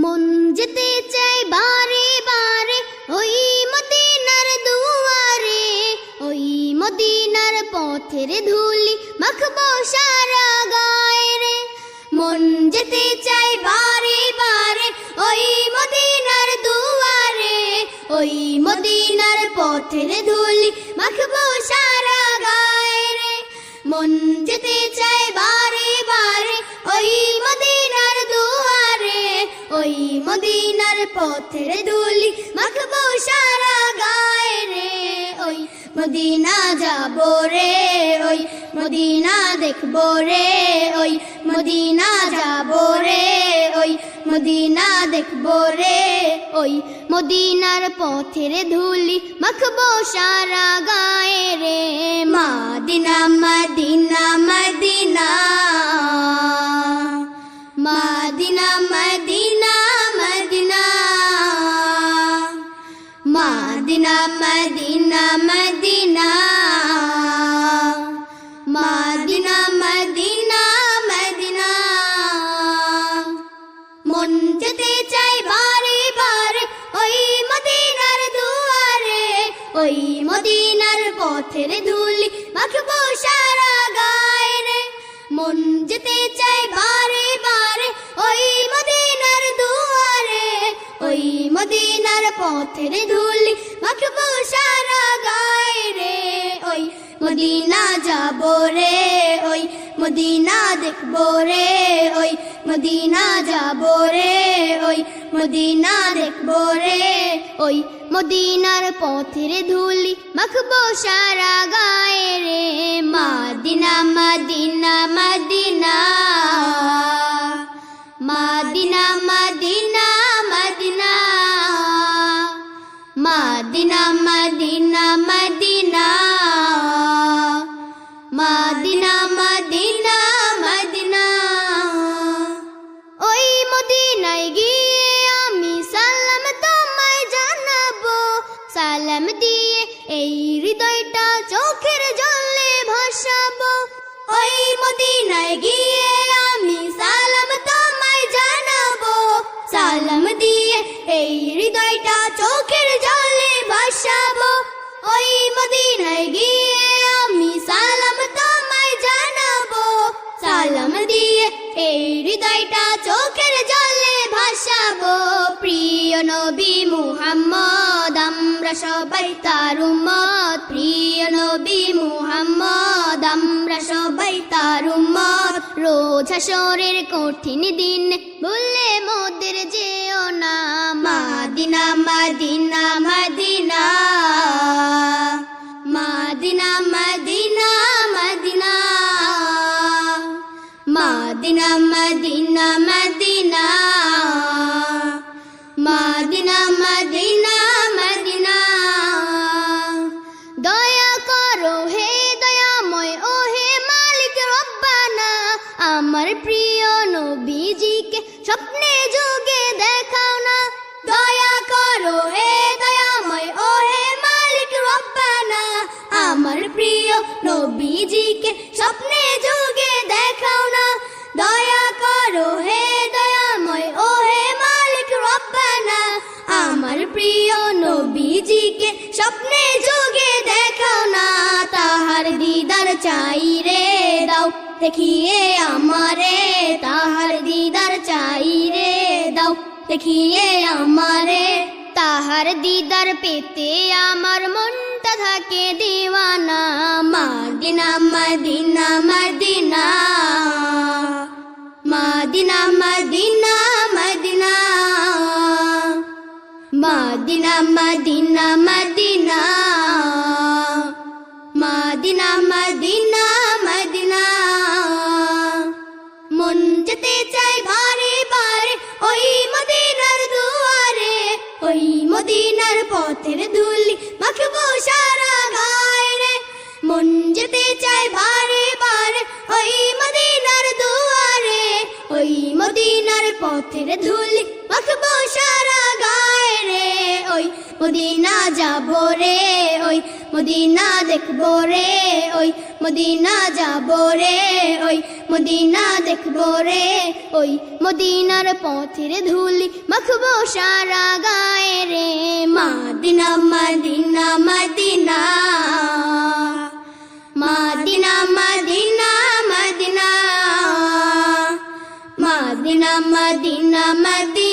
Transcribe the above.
মন যেতে চাই বারে বারে ওই মদিনার দুয়ারে, ওই মদিনার পথের ধুলি মাখবো সারা গায়ে রে। মন যেতে চাই বারে বারে ওই মদিনার দুয়ারে, ওই মদিনার পথের ধুলি মাখবো সারা গায়ে রে। মন যেতে চাই বারে বারে ওই মদিনার দুয়ারে, ওই মদিনার পথের ধুলি মাখবো সারা গায়ে রে। ওই মদিনা যাবো রে, ওই মদিনা দেখবো রে, ওই মদিনা যাবো রে, ওই মদিনা দেখবো রে। ওই মদিনার পথের ধুলি মাখবো সারা গায়ে রে। Medina Medina Medina Medina Medina Medina Medina Medina Medina Medina Medina Medina. মন যেতে চাই বারে বারে ওই মদিনার দুয়ারে, ওই মদিনার পথের ধুলি মাখবো সারা গায়ে রে। মন যেতে চাই বারে বারে ওই মদিনার দুয়ারে, ওই মদিনার পথের ধুলি মাখবো সারা গায়ে রে। ওই মদিনা যাবো রে, ওই মদিনা দেখবো রে, ওই মদিনা যাবো রে, ওই মদিনা দেখবো রে। ওই মদিনার পথের ধুলি মাখবো সারা গায়ে রে। Medina Medina Medina Medina Medina Medina Medina Medina Medina Medina Medina Medina. ওই মদিনায় গিয়ে আমি সালাম তোমায় জানাবো, সালাম দিয়ে এই হৃদয়টা চোখের জলে ভাসাবো। ওই মদিনায় গিয়ে আমি সালাম তোমায় জানাবো, সালাম দিয়ে এই হৃদয়টা চোখের জলে ভাসাবো। ওই মদিনায় গিয়ে আমি সালাম তোমায় জানাবো, সালাম দিয়ে এই হৃদয়টা চোখের জলে ভাসাবো। প্রিয় নবী মুহাম্মদ আমরা সবাই তার উম্মত, প্রিয় নবী মুহাম্মদ আমরা সবাই তার উম্মত। রোজ হাশরের কঠিন দিন ভুলে মোদের যেও না। Medina Medina Medina Medina Medina Medina Medina Medina Medina Medina Medina Medina. দয়া করো হে দয়াময় ও হে মালিক রব্বানা, আমার প্রিয় নবীজিকে স্বপ্নে যোগে দেখাও না। দয়া করো হে দয়াময় ও হে মালিক রব্বানা, আমার প্রিয় নবীজিকে স্বপ্নে যোগে দেখাও না। দয়া করো হে দয়াময় ও হে মালিক রব্বানা, আমার প্রিয় নবীজিকে স্বপ্নে যোগে দেখাও না। তাহার দিদার চাই রে দাও দেখিয়ে আমারে, তাহার দিদার চাই রে দাও দেখিয়ে আমারে। তাহার দিদার পেতে আমার মনটা থাকে দিওয়ানা। Medina Medina Medina Medina Medina Medina Medina Medina Medina Medina Medina Medina. মন যেতে চাই বারে বারে ওই মদিনার দুয়ারে, ওই মদিনার পথের ধুলি মাখবো সারা গায়ে রে। মন যেতে চাই বারে বারে ওই মদিনার দুয়ারে, ওই মদিনার মদিনার পথের ধুলি মাখবো সারা গায়ে রে ওই মদিনা যাবো রে ওই মদিনা দেখবো রে ওই মদিনা যাবো রে ওই মদিনা দেখবো রে ওই মদিনার পথের ধুলি মাখবো সারা গায়ে রে Medina Medina Medina Medina Medina Medina Medina Medina Medina